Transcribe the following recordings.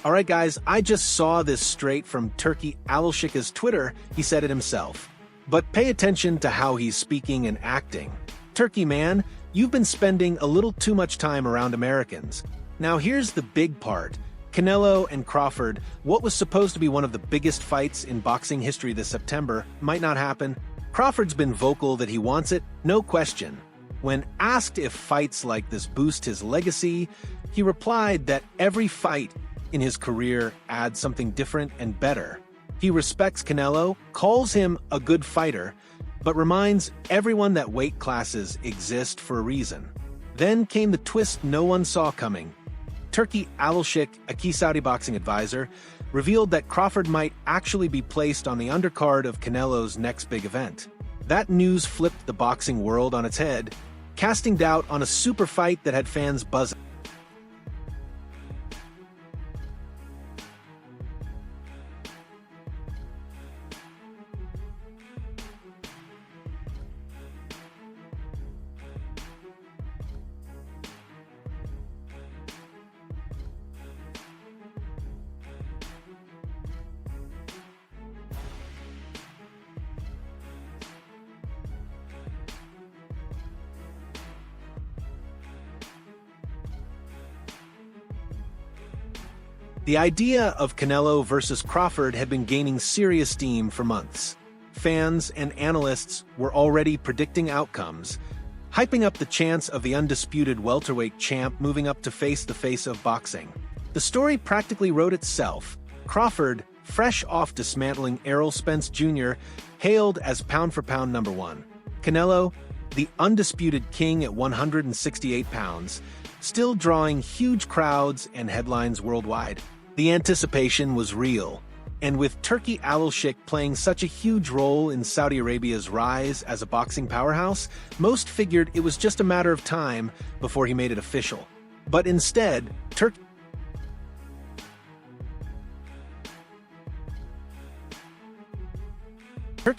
Alright guys, I just saw this straight from Turki Alalshikh's Twitter. He said it himself. But pay attention to how he's speaking and acting. Turkey man, you've been spending a little too much time around Americans. Now here's the big part. Canelo and Crawford, what was supposed to be one of the biggest fights in boxing history this September, might not happen. Crawford's been vocal that he wants it, no question. When asked if fights like this boost his legacy, he replied that every fight in his career adds something different and better. He respects Canelo, calls him a good fighter, but reminds everyone that weight classes exist for a reason. Then came the twist no one saw coming. Turki Alalshikh, a key Saudi boxing advisor, revealed that Crawford might actually be placed on the undercard of Canelo's next big event. That news flipped the boxing world on its head, casting doubt on a super fight that had fans buzzing. The idea of Canelo versus Crawford had been gaining serious steam for months. Fans and analysts were already predicting outcomes, hyping up the chance of the undisputed welterweight champ moving up to face the face of boxing. The story practically wrote itself. Crawford, fresh off dismantling Errol Spence Jr., hailed as pound-for-pound number one. Canelo, the undisputed king at 168 pounds, still drawing huge crowds and headlines worldwide. The anticipation was real, and with Turki Alalshikh playing such a huge role in Saudi Arabia's rise as a boxing powerhouse, most figured it was just a matter of time before he made it official. But instead, Turki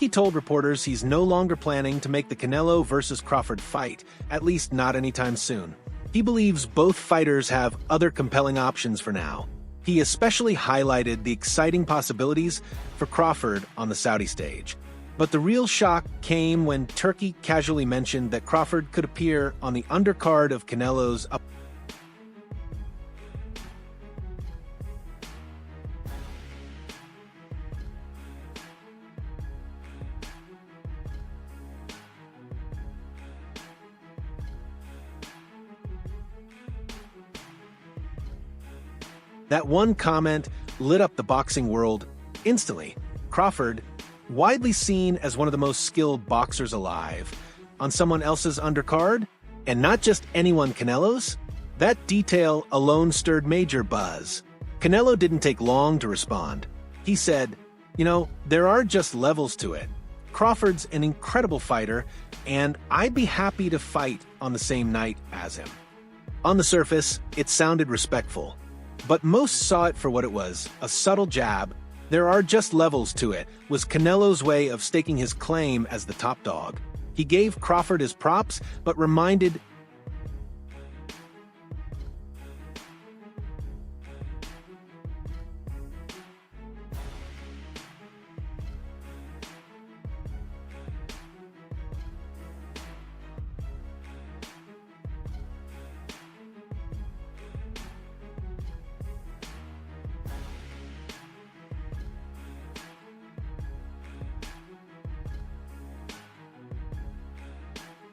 told reporters he's no longer planning to make the Canelo versus Crawford fight, at least not anytime soon. He believes both fighters have other compelling options for now. He especially highlighted the exciting possibilities for Crawford on the Saudi stage. But the real shock came when Turki casually mentioned that Crawford could appear on the undercard of Canelo's That one comment lit up the boxing world instantly. Crawford, widely seen as one of the most skilled boxers alive, on someone else's undercard, and not just anyone Canelo's? That detail alone stirred major buzz. Canelo didn't take long to respond. He said, there are just levels to it. Crawford's an incredible fighter, and I'd be happy to fight on the same night as him. On the surface, it sounded respectful. But most saw it for what it was, a subtle jab. There are just levels to it, was Canelo's way of staking his claim as the top dog. He gave Crawford his props, but reminded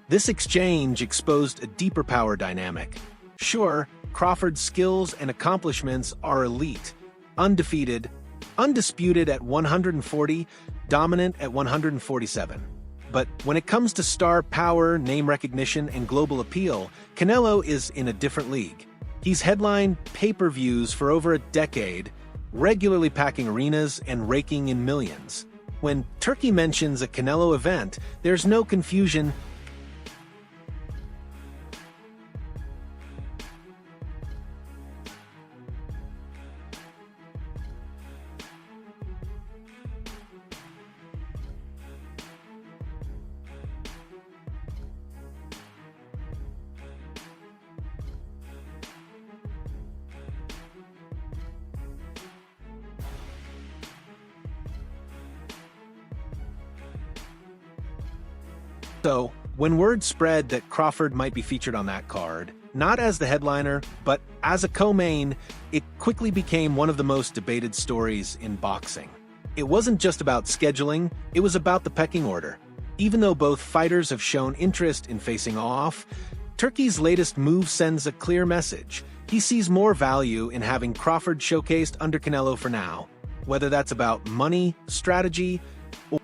This exchange exposed a deeper power dynamic. Sure, Crawford's skills and accomplishments are elite, undefeated, undisputed at 140, dominant at 147. But when it comes to star power, name recognition, and global appeal, Canelo is in a different league. He's headlined pay-per-views for over a decade, regularly packing arenas and raking in millions. When Turki mentions a Canelo event, there's no confusion. So, when word spread that Crawford might be featured on that card, not as the headliner, but as a co-main, it quickly became one of the most debated stories in boxing. It wasn't just about scheduling, it was about the pecking order. Even though both fighters have shown interest in facing off, Turki's latest move sends a clear message. He sees more value in having Crawford showcased under Canelo for now, whether that's about money, strategy, or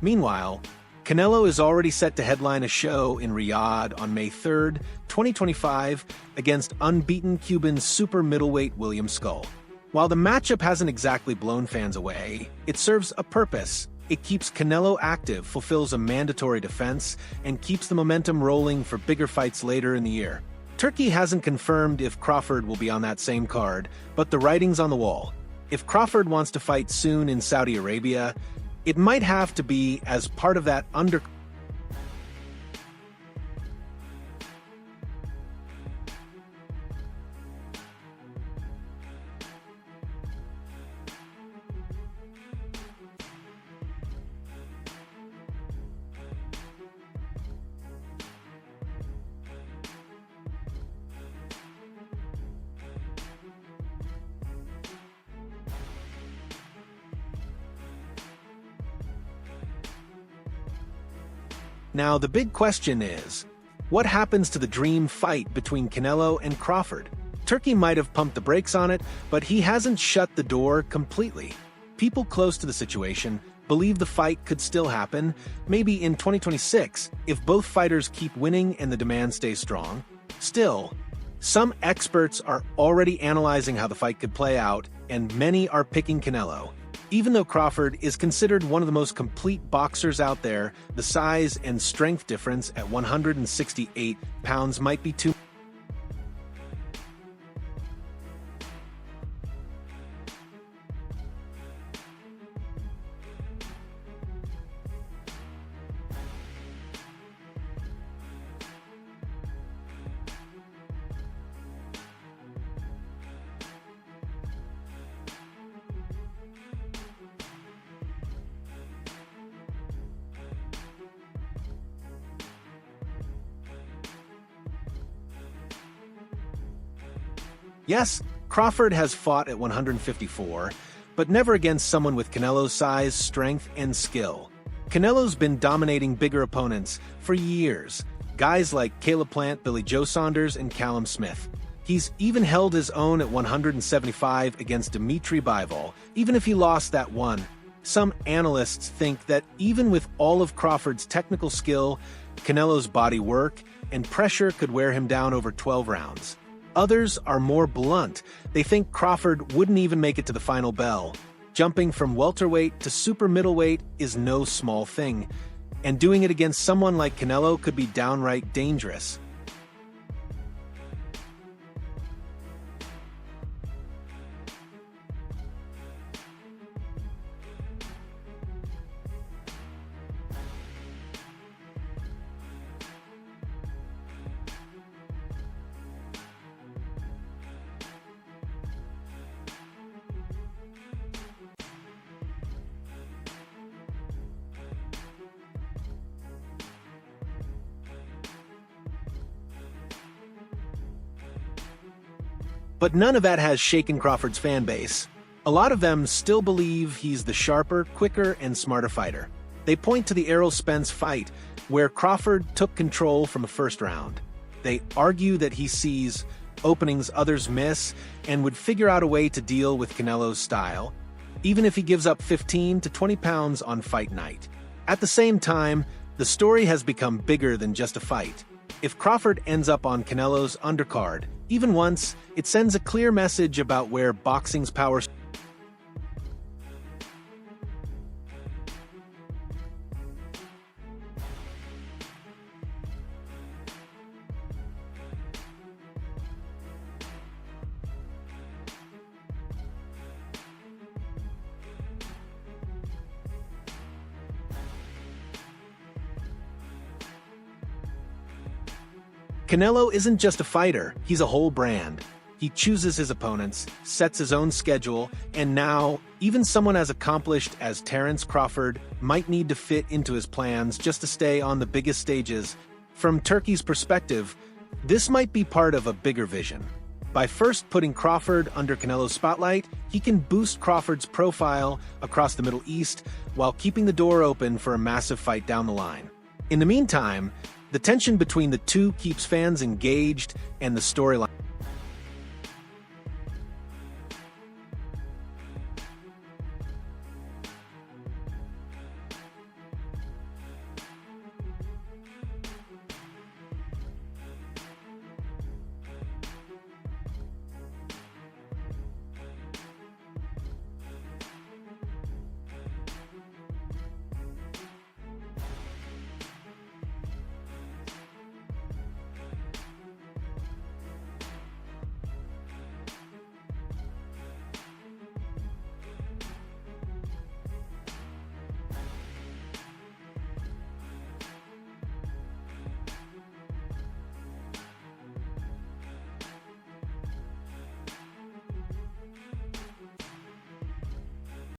Meanwhile, Canelo is already set to headline a show in Riyadh on May 3rd, 2025, against unbeaten Cuban super middleweight William Skull. While the matchup hasn't exactly blown fans away, it serves a purpose. It keeps Canelo active, fulfills a mandatory defense, and keeps the momentum rolling for bigger fights later in the year. Turki hasn't confirmed if Crawford will be on that same card, but the writing's on the wall. If Crawford wants to fight soon in Saudi Arabia, it might have to be as part of that Undercard. Now, the big question is, what happens to the dream fight between Canelo and Crawford? Turki might have pumped the brakes on it, but he hasn't shut the door completely. People close to the situation believe the fight could still happen, maybe in 2026, if both fighters keep winning and the demand stays strong. Still, some experts are already analyzing how the fight could play out, and many are picking Canelo. Even though Crawford is considered one of the most complete boxers out there, the size and strength difference at 168 pounds might be too. Yes, Crawford has fought at 154, but never against someone with Canelo's size, strength, and skill. Canelo's been dominating bigger opponents for years, guys like Caleb Plant, Billy Joe Saunders, and Callum Smith. He's even held his own at 175 against Dimitri Bivol, even if he lost that one. Some analysts think that even with all of Crawford's technical skill, Canelo's body work, and pressure could wear him down over 12 rounds. Others are more blunt. They think Crawford wouldn't even make it to the final bell. Jumping from welterweight to super middleweight is no small thing, and doing it against someone like Canelo could be downright dangerous. But none of that has shaken Crawford's fan base. A lot of them still believe he's the sharper, quicker, and smarter fighter. They point to the Errol Spence fight, where Crawford took control from the first round. They argue that he sees openings others miss and would figure out a way to deal with Canelo's style, even if he gives up 15 to 20 pounds on fight night. At the same time, the story has become bigger than just a fight. If Crawford ends up on Canelo's undercard, even once, it sends a clear message about where boxing's power. Canelo isn't just a fighter, he's a whole brand. He chooses his opponents, sets his own schedule, and now, even someone as accomplished as Terence Crawford might need to fit into his plans just to stay on the biggest stages. From Turkey's perspective, this might be part of a bigger vision. By first putting Crawford under Canelo's spotlight, he can boost Crawford's profile across the Middle East while keeping the door open for a massive fight down the line. In the meantime, the tension between the two keeps fans engaged and the storyline